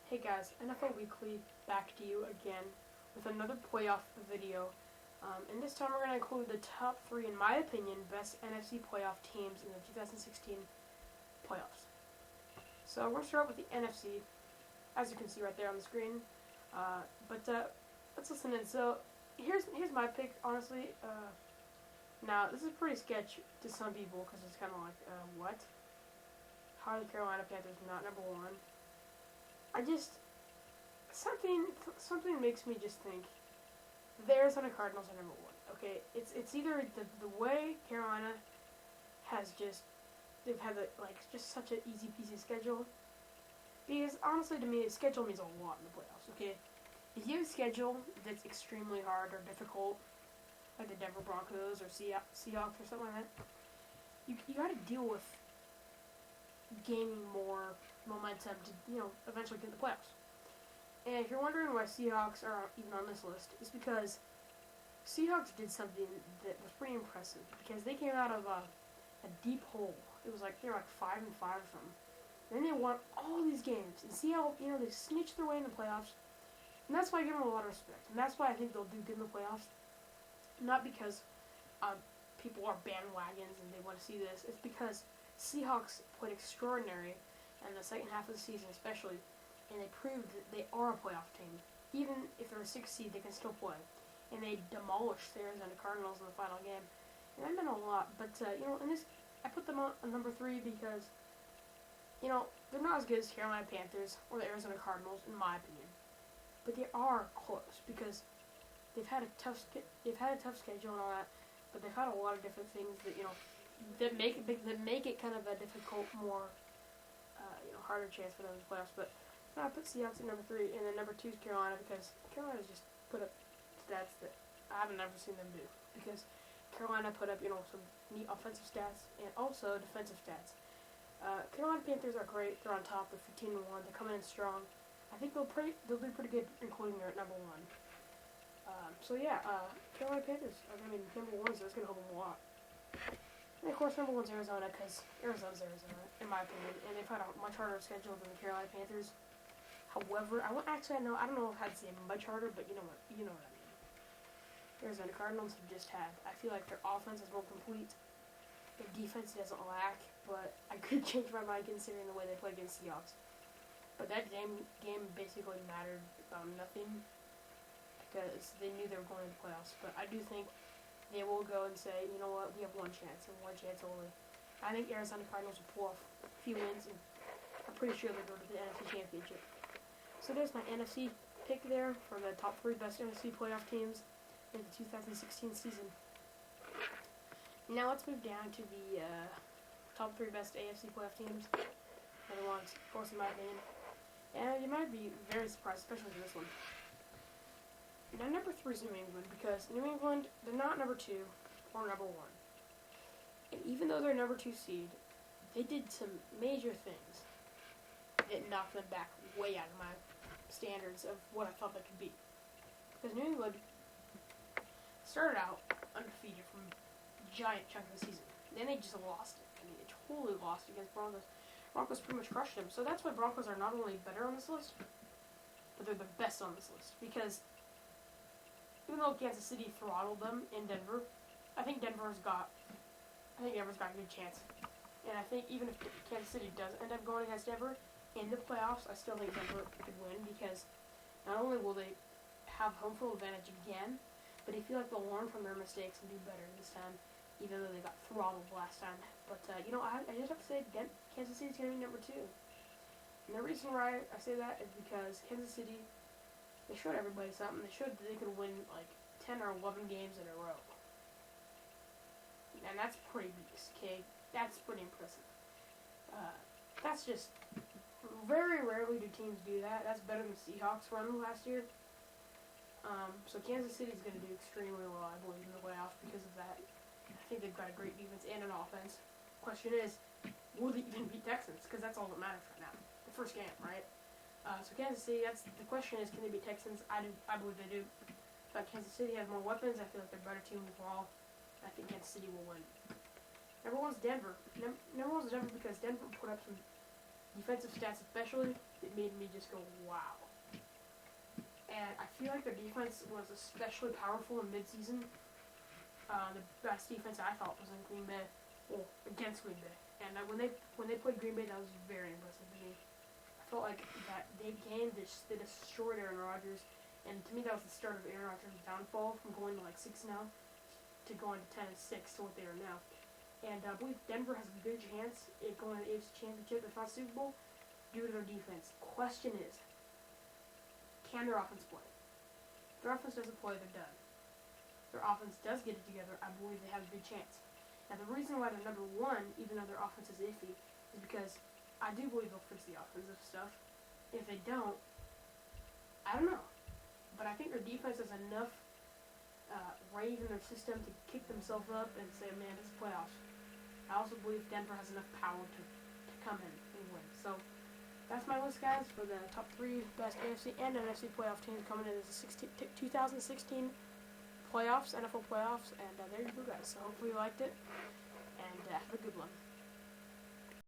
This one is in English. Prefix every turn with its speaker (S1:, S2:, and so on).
S1: Hey guys, NFL Weekly back to you again with another playoff video. And this time we're going to include the top 3, in my opinion, best NFC playoff teams in the 2016 playoffs. So we're going to start with the NFC, as you can see right there on the screen. Let's listen in. So here's my pick, honestly. Now, this is pretty sketch to some people because it's kind of like, what? How are the Carolina Panthers not number 1? Something makes me just think the Arizona Cardinals are number 1. Okay, it's either the way Carolina has they've had just such an easy peasy schedule. Because honestly, to me, schedule means a lot in the playoffs. Okay, if you have a schedule that's extremely hard or difficult, like the Denver Broncos or Seahawks or something like that, you got to deal with gaining more momentum to eventually get in the playoffs. And if you're wondering why Seahawks are even on this list, it's because Seahawks did something that was pretty impressive. Because they came out of a deep hole. It was like they were like 5-5 or something. And then they won all these games, and see how they snitched their way in the playoffs. And that's why I give them a lot of respect. And that's why I think they'll do good in the playoffs. Not because people are bandwagons and they want to see this. It's because Seahawks played extraordinary in the second half of the season, especially. And they proved that they are a playoff team. Even if they're a 6th seed, they can still play. And they demolished the Arizona Cardinals in the final game. And that meant a lot. But, in this, I put them on number 3 because, they're not as good as Carolina Panthers or the Arizona Cardinals, in my opinion. But they are close because they've had a tough schedule and all that. But they've had a lot of different things that make it kind of a difficult, more, harder chance for them in the playoffs. But I put Seahawks at number 3, and then number 2 is Carolina because Carolina's just put up stats that I haven't ever seen them do. Because Carolina put up, some neat offensive stats and also defensive stats. Carolina Panthers are great. They're on top. They're 15-1. They're coming in strong. I think they'll do pretty good, including their number 1. Carolina Panthers are going to be number 1, so that's going to help them a lot. And of course, number 1 is Arizona because Arizona's Arizona, in my opinion, and they've had a much harder schedule than the Carolina Panthers. However, I don't know if I'd say much harder, but you know what I mean. Arizona Cardinals have just had, I feel like their offense is more complete. Their defense doesn't lack, but I could change my mind considering the way they play against Seahawks. But that game basically mattered about nothing because they knew they were going to the playoffs. But I do think they will go and say, you know what, we have one chance and one chance only. I think Arizona Cardinals will pull off a few wins, and I'm pretty sure they'll go to the NFC Championship. So there's my NFC pick there for the top 3 best NFC playoff teams in the 2016 season. Now let's move down to the top 3 best AFC playoff teams. Other ones, of course, in my opinion. And you might be very surprised, especially with this one. Now, number 3 is New England, because New England, they're not number 2 or number 1. And even though they're number 2 seed, they did some major things that knocked them back way out of my standards of what I thought they could be. Because New England started out undefeated from a giant chunk of the season. Then they just lost it. I mean, they totally lost against Broncos. Broncos pretty much crushed them. So that's why Broncos are not only better on this list, but they're the best on this list. Because even though Kansas City throttled them in Denver, I think Denver's got a good chance. And I think even if Kansas City does end up going against Denver in the playoffs, I still think Denver could win because not only will they have home field advantage again, but I feel like they'll learn from their mistakes and do better this time, even though they got throttled last time. But, I just have to say Kansas City's going to be number 2. And the reason why I say that is because Kansas City, they showed everybody something. They showed that they could win, 10 or 11 games in a row. And that's pretty beast, okay? That's pretty impressive. That's just, very rarely do teams do that. That's better than the Seahawks run last year. So Kansas City's going to do extremely well, I believe, in the playoffs because of that. I think they've got a great defense and an offense. Question is, will they even beat Texans? Because that's all that matters right now. The first game, right? So Kansas City, the question is, can they beat Texans? I believe they do. But Kansas City has more weapons. I feel like they're a better team overall. I think Kansas City will win. Number 1's Denver. Number 1's Denver because Denver put up some defensive stats especially that made me just go, wow. And I feel like their defense was especially powerful in midseason. The best defense I thought was in Green Bay, well, against Green Bay. And when they played Green Bay, that was very impressive to me. I felt like that they destroyed Aaron Rodgers, and to me that was the start of Aaron Rodgers' downfall from going to like 6-0 to going to 10-6 to what they are now. And I believe Denver has a good chance at going to the AFC Championship, if not Super Bowl, due to their defense. Question is, can their offense play? If their offense doesn't play, they're done. If their offense does get it together, I believe they have a good chance. Now, the reason why they're number one, even though their offense is iffy, is because I do believe they'll fix the offensive stuff. If they don't, I don't know. But I think their defense has enough rage in their system to kick themselves up and say, man, this is playoffs. I also believe Denver has enough power to come in and win. So that's my list, guys, for the top 3 best AFC and NFC playoff teams coming into the 2016 playoffs, NFL playoffs. And there you go, guys. So hopefully you liked it, and have a good one.